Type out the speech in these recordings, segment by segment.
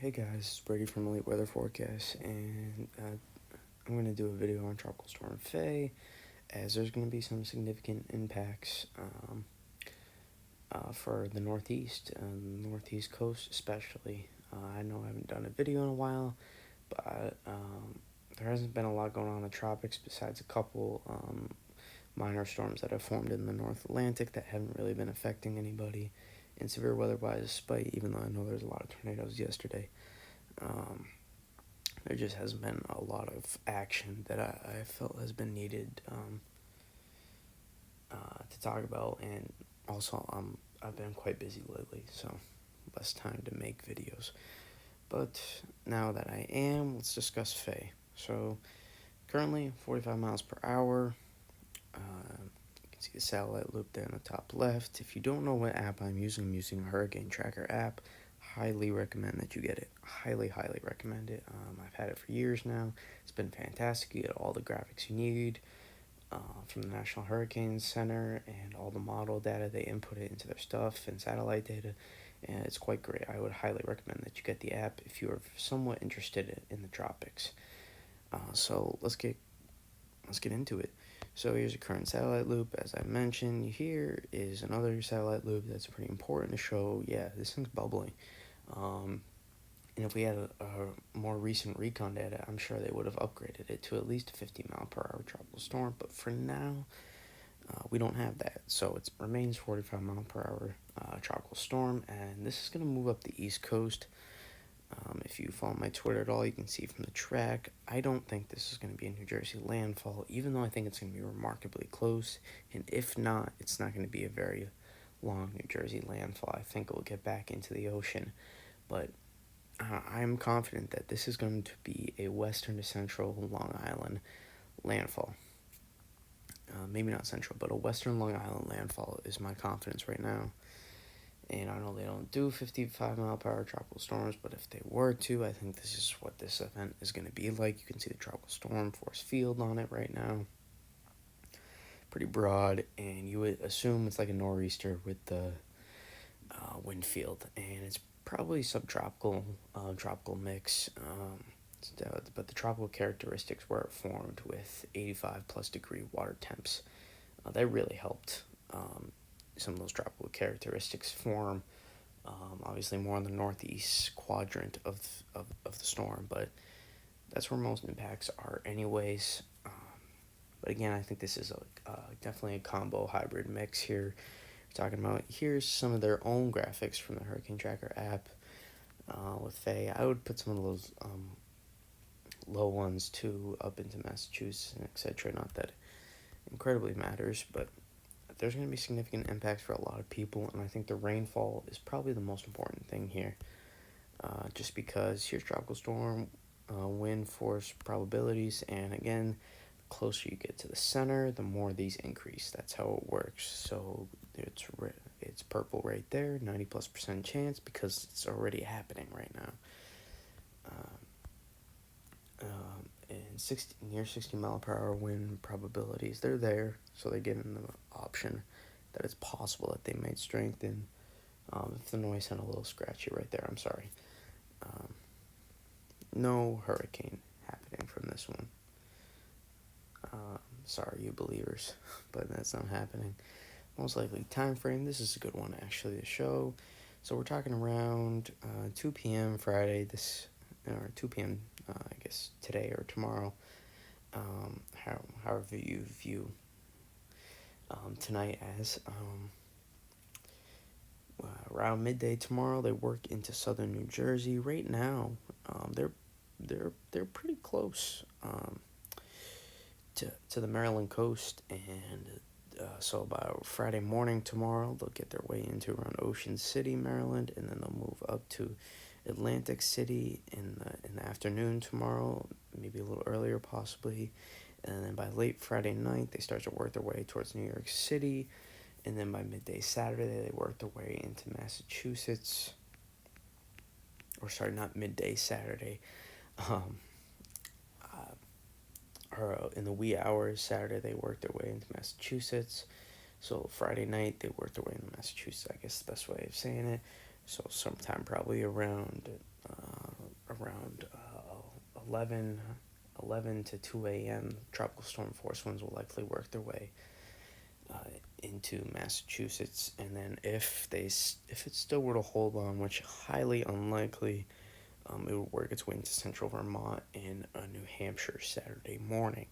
Hey guys, it's Brady from Elite Weather Forecast, and I'm going to do a video on Tropical Storm Fay, as there's going to be some significant impacts for the Northeast coast especially. I know I haven't done a video in a while, but there hasn't been a lot going on in the tropics besides a couple minor storms that have formed in the North Atlantic that haven't really been affecting anybody in severe weather-wise, despite even though I know there's a lot of tornadoes yesterday. Um, there just hasn't been a lot of action that I felt has been needed to talk about, and also I've been quite busy lately, so less time to make videos. But now that I am, let's discuss Fay. So currently 45 miles per hour. You can see the satellite loop there in the top left. If you don't know what app I'm using a Hurricane Tracker app. Highly recommend that you get it. Highly recommend it. I've had it for years now. It's been fantastic. You get all the graphics you need from the National Hurricane Center and all the model data. They input it into their stuff and satellite data, and it's quite great. I would highly recommend that you get the app if you are somewhat interested in the tropics. So let's get into it. So here's a current satellite loop. As I mentioned, here is another satellite loop that's pretty important to show, yeah, this thing's bubbling. And if we had a more recent recon data, I'm sure they would have upgraded it to at least a 50 mile per hour tropical storm. But for now, we don't have that. So it remains 45 mile per hour tropical storm. And this is going to move up the East Coast. If you follow my Twitter at all, you can see from the track, I don't think this is going to be a New Jersey landfall, even though I think it's going to be remarkably close. And if not, it's not going to be a very long New Jersey landfall. I think it will get back into the ocean. But I'm confident that this is going to be a western to central Long Island landfall. Maybe not central, but a western Long Island landfall is my confidence right now. And I know they don't do 55 mile per hour tropical storms, but if they were to, I think this is what this event is going to be like. You can see the tropical storm force field on it right now. Pretty broad, and you would assume it's like a nor'easter with the wind field, and it's probably subtropical, tropical mix. But the tropical characteristics where it formed with 85 plus degree water temps, that really helped some of those tropical characteristics form. Obviously more in the northeast quadrant of the storm, but that's where most impacts are anyways. But again, I think this is definitely a combo hybrid mix here. We're talking about, here's some of their own graphics from the Hurricane Tracker app with Fay. I would put some of those low ones too up into Massachusetts and etc. Not that incredibly matters, but there's going to be significant impacts for a lot of people, and I think the rainfall is probably the most important thing here. Just because here's tropical storm wind force probabilities, and again, the closer you get to the center, the more these increase. That's how it works. So it's purple right there, 90+% chance, because it's already happening right now. And near 60 mile per hour wind probabilities, they're there, so they're giving them an option that it's possible that they might strengthen. If the noise sounded a little scratchy right there, I'm sorry. No hurricane happening from this one. Sorry, you believers, but that's not happening. Most likely time frame, this is a good one actually to show. So we're talking around 2 p.m. Friday, or 2 p.m. I guess today or tomorrow, however you view tonight as. Around midday tomorrow, they work into southern New Jersey. Right now, they're pretty close to the Maryland coast, and so by Friday morning tomorrow, they'll get their way into around Ocean City, Maryland, and then they'll move up to Atlantic City in the afternoon tomorrow, maybe a little earlier possibly, and then by late Friday night, they start to work their way towards New York City, and then by midday Saturday, they work their way into Massachusetts. Or sorry, not midday Saturday. Or in the wee hours Saturday, they work their way into Massachusetts. So Friday night, they work their way into Massachusetts, I guess the best way of saying it. So sometime probably around around 11, 11 to 2 a.m., tropical storm force winds will likely work their way uh, into Massachusetts, and then if it still were to hold on, which highly unlikely, it would work its way into central Vermont and New Hampshire Saturday morning.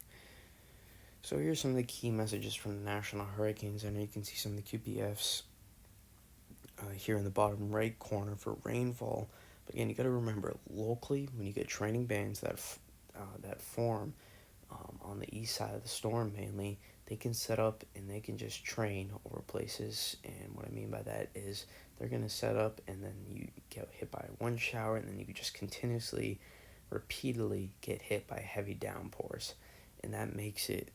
So here's some of the key messages from the National Hurricane Center. You can see some of the QPFs here in the bottom right corner for rainfall. But again, you got to remember, locally, when you get training bands that form on the east side of the storm mainly, they can set up and they can just train over places. And what I mean by that is they're going to set up and then you get hit by one shower and then you just continuously, repeatedly get hit by heavy downpours. And that makes it,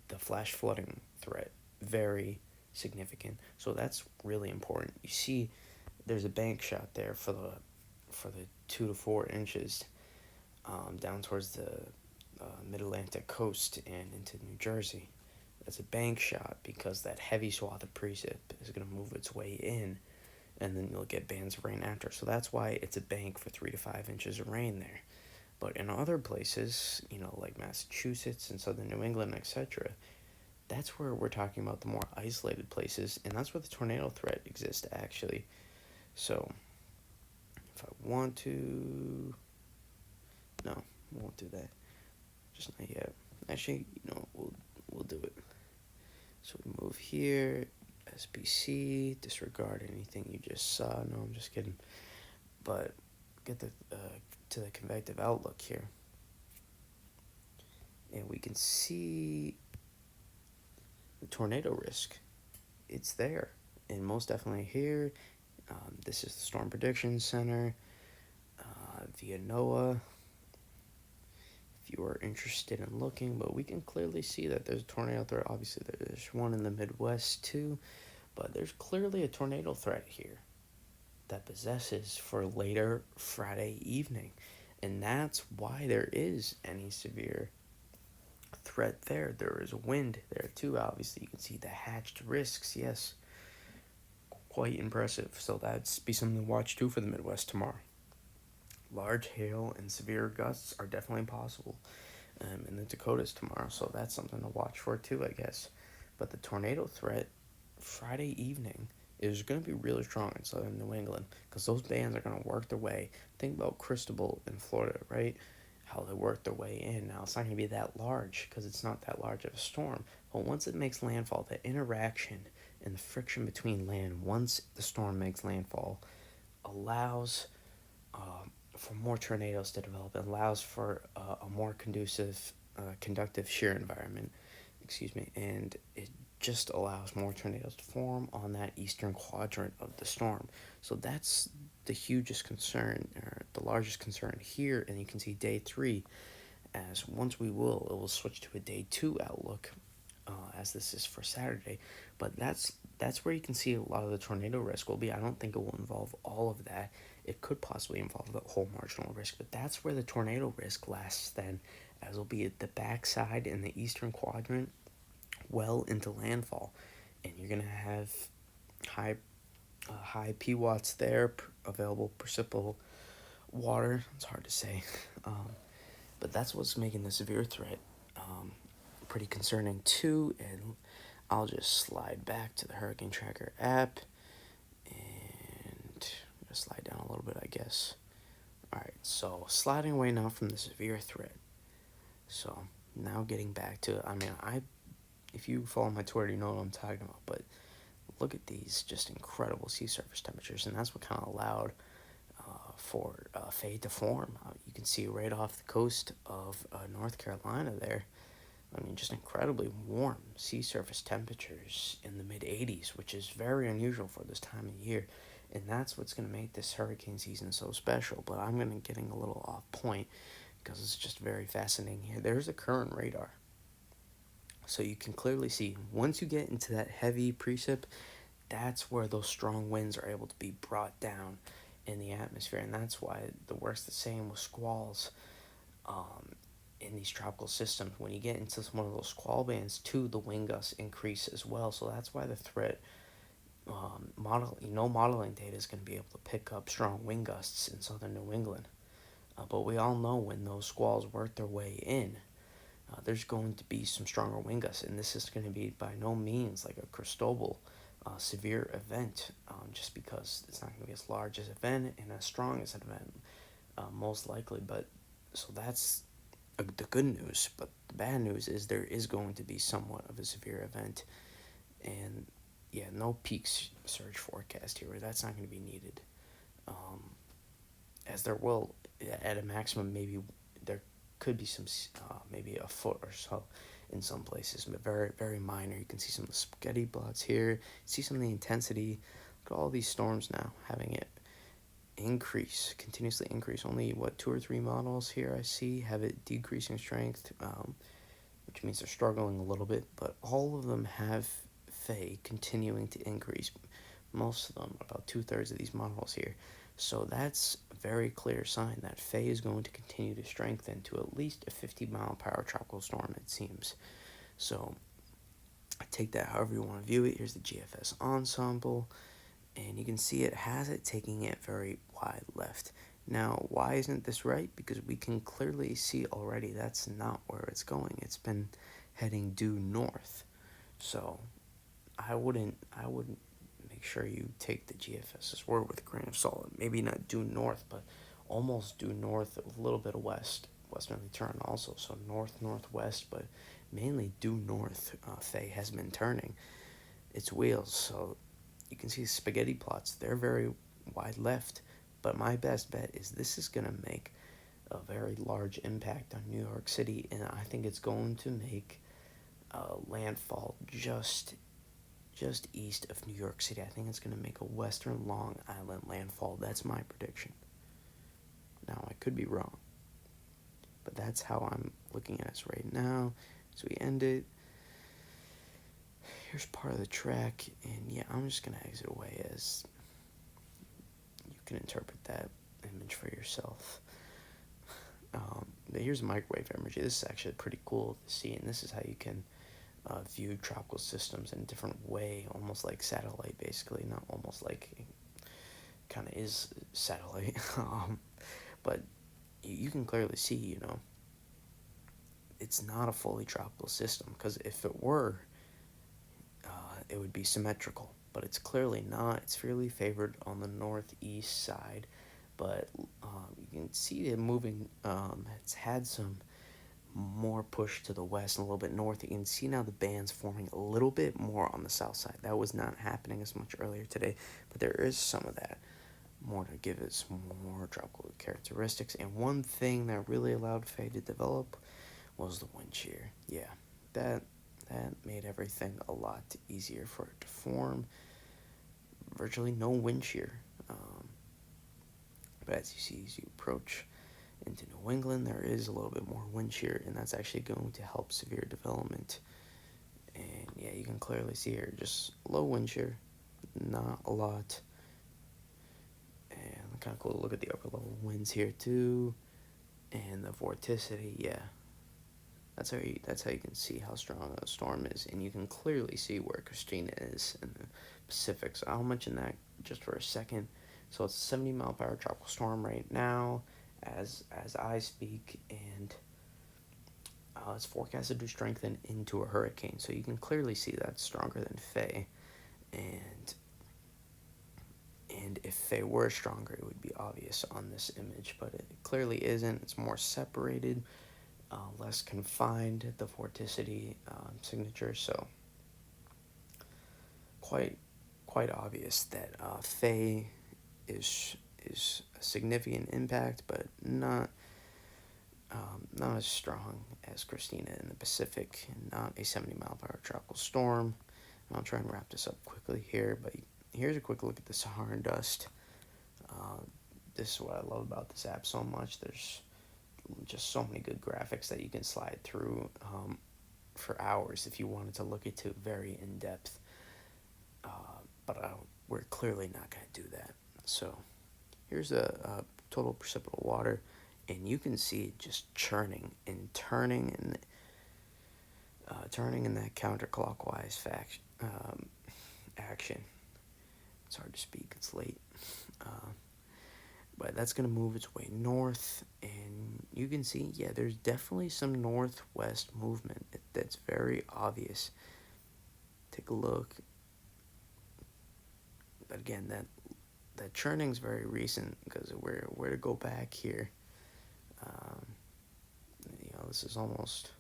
the flash flooding threat, very significant. So that's really important. You see there's a bank shot there for the 2 to 4 inches down towards the mid-Atlantic coast and into New Jersey. That's a bank shot because that heavy swath of precip is going to move its way in, and then you'll get bands of rain after. So that's why it's a bank for 3 to 5 inches of rain there. But in other places, like Massachusetts and southern New England, etc., that's where we're talking about the more isolated places, and that's where the tornado threat exists, actually. So if I want to... No, we won't do that. Just not yet. Actually, we'll do it. So we move here, SBC, disregard anything you just saw. No, I'm just kidding. But get to the convective outlook here. And we can see the tornado risk. It's there. And most definitely here. This is the Storm Prediction Center via NOAA. If you are interested in looking, but we can clearly see that there's a tornado threat. Obviously, there's one in the Midwest too, but there's clearly a tornado threat here that possesses for later Friday evening, and that's why there is any severe threat there. There is wind there too. Obviously, you can see the hatched risks. Yes, quite impressive. So that's be something to watch too for the Midwest tomorrow. Large hail and severe gusts are definitely possible in the Dakotas tomorrow, so that's something to watch for too, I guess. But the tornado threat Friday evening is going to be really strong in southern New England because those bands are going to work their way. Think about Cristobal in Florida, right? How they work their way in. Now, it's not going to be that large because it's not that large of a storm, but once it makes landfall, the interaction and the friction between land once the storm makes landfall allows for more tornadoes to develop. It allows for a more conducive, conductive shear environment, and it just allows more tornadoes to form on that eastern quadrant of the storm. So that's the hugest concern, or the largest concern here, and you can see day 3, as once it will switch to a day 2 outlook, as this is for Saturday, but that's where you can see a lot of the tornado risk will be. I don't think it will involve all of that. It could possibly involve the whole marginal risk, but that's where the tornado risk lasts then, as will be at the backside in the eastern quadrant, well into landfall, and you're going to have high PWatts there, available precipitable water. It's hard to say, but that's what's making the severe threat pretty concerning too. And I'll just slide back to the Hurricane Tracker app and just slide down a little bit, I guess. Alright, so sliding away now from the severe threat. So now getting back to, if you follow my Twitter, you know what I'm talking about, but look at these just incredible sea surface temperatures, and that's what kind of allowed for Fay to form. You can see right off the coast of North Carolina there. Just incredibly warm sea surface temperatures in the mid-80s, which is very unusual for this time of year. And that's what's going to make this hurricane season so special. But I'm going to getting a little off point because it's just very fascinating here. There's a current radar. So you can clearly see once you get into that heavy precip, that's where those strong winds are able to be brought down in the atmosphere. And that's why the worst the same with squalls in these tropical systems. When you get into one of those squall bands too, the wind gusts increase as well. So that's why the threat modeling data is going to be able to pick up strong wind gusts in southern New England. But we all know when those squalls work their way in, there's going to be some stronger wind gusts, and this is going to be by no means like a Cristobal severe event, just because it's not going to be as large as an event and as strong as an event, most likely. But so that's the good news. But the bad news is there is going to be somewhat of a severe event, and yeah, no peak surge forecast here. That's not going to be needed, as there will at a maximum maybe there could be some maybe a foot or so in some places, but very very minor. You can see some of the spaghetti plots here. See some of the intensity. Look at all these storms now having it continuously increase. Only what 2 or 3 models here I see have it decreasing strength, which means they're struggling a little bit. But all of them have Fay continuing to increase. Most of them, about 2/3 of these models here. So that's a very clear sign that Fay is going to continue to strengthen to at least a 50-mile-per-hour tropical storm, it seems. So take that however you want to view it. Here's the GFS ensemble, and you can see it has it taking it very wide left. Now, why isn't this right? Because we can clearly see already that's not where it's going. It's been heading due north. So I wouldn't make sure you take the GFS's word with a grain of salt. Maybe not due north, but almost due north, a little bit of westerly turn also. So northwest, but mainly due north. Fay has been turning its wheels. So you can see spaghetti plots. They're very wide left. But my best bet is this is going to make a very large impact on New York City, and I think it's going to make landfall just east of New York City. I think it's going to make a western Long Island landfall. That's my prediction. Now, I could be wrong, but that's how I'm looking at it right now. So we end it. Here's part of the track, and yeah, I'm just going to exit away as you can interpret that image for yourself. But here's microwave imagery. This is actually pretty cool to see, and this is how you can view tropical systems in a different way, almost like satellite, basically. Not almost like, it kind of is satellite. But you can clearly see, it's not a fully tropical system, because if it were, it would be symmetrical, but it's clearly not. It's fairly favored on the northeast side, but you can see it moving. It's had some more push to the west and a little bit north. You can see now the band's forming a little bit more on the south side. That was not happening as much earlier today, but there is some of that more to give it some more tropical characteristics. And one thing that really allowed Fay to develop was the wind shear. Yeah, that made everything a lot easier for it to form. Virtually no wind shear. But as you see, as you approach into New England, there is a little bit more wind shear, and that's actually going to help severe development. And yeah, you can clearly see here just low wind shear, not a lot. And kind of cool to look at the upper level winds here too, and the vorticity. Yeah, that's how you can see how strong a storm is, and you can clearly see where Christina is in the Pacific. So I'll mention that just for a second. So it's a 70-mile-per-hour tropical storm right now, as I speak, and it's forecasted to strengthen into a hurricane. So you can clearly see that's stronger than Fay, and if Fay were stronger, it would be obvious on this image, but it clearly isn't. It's more separated, less confined, the vorticity signature. So quite obvious that Fay is a significant impact, but not as strong as Christina in the Pacific, and not a 70-mile-per-hour tropical storm. And I'll try and wrap this up quickly here, but here's a quick look at the Saharan dust. This is what I love about this app so much. There's just so many good graphics that you can slide through for hours if you wanted to look into very in-depth. But we're clearly not going to do that. So here's a total precipitable water, and you can see it just churning and turning and turning in that counterclockwise action. It's hard to speak. It's late. but that's going to move its way north, and you can see, yeah, there's definitely some northwest movement. That's very obvious. Take a look. But again, that churning's very recent, because where to go back here. Um, this is almost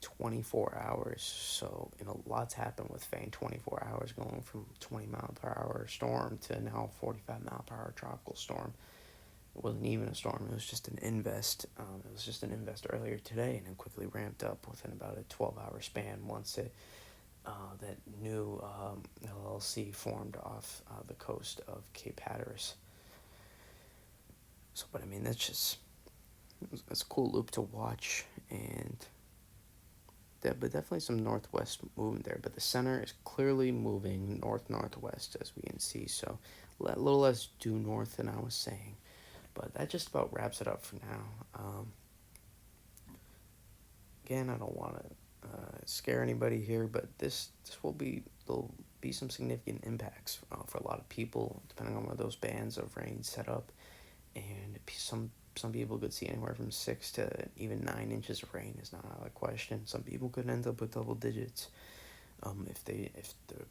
24 hours. So, lots happened with Fay in 24 hours, going from 20 mile per hour storm to now 45 mile per hour tropical storm. It wasn't even a storm, it was just an invest. It was just an invest earlier today, and it quickly ramped up within about a 12-hour span once that new LLC formed off the coast of Cape Hatteras. So, but I mean, that's a cool loop to watch, and but definitely some northwest movement there. But the center is clearly moving north-northwest, as we can see. So a little less due north than I was saying. But that just about wraps it up for now. Again, I don't want to scare anybody here, but there'll be some significant impacts for a lot of people, depending on where those bands of rain set up, and some people could see anywhere from 6 to even 9 inches of rain is not out of the question. Some people could end up with double digits if the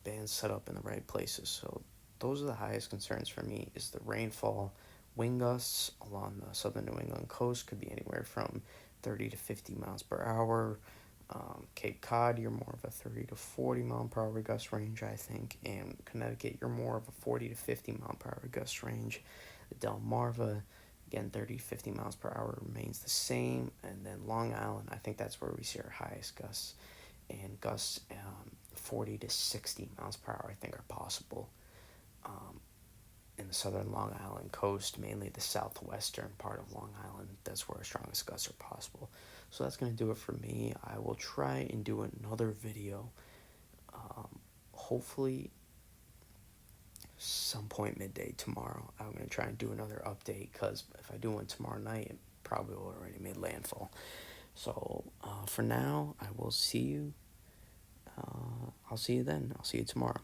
band's set up in the right places. So those are the highest concerns for me, is the rainfall. Wind gusts along the southern New England coast could be anywhere from 30 to 50 miles per hour. Cape Cod, you're more of a 30 to 40 mile per hour gust range, I think. And Connecticut, you're more of a 40 to 50 mile per hour gust range. The Delmarva, again, 30 to 50 miles per hour remains the same. And then Long Island, I think that's where we see our highest gusts. And gusts 40 to 60 miles per hour, I think, are possible. In the southern Long Island coast, mainly the southwestern part of Long Island, that's where our strongest gusts are possible. So that's going to do it for me. I will try and do another video, hopefully some point midday tomorrow. I'm going to try and do another update, because if I do one tomorrow night, it probably will already made landfall. So for now, I will see you. I'll see you then. I'll see you tomorrow.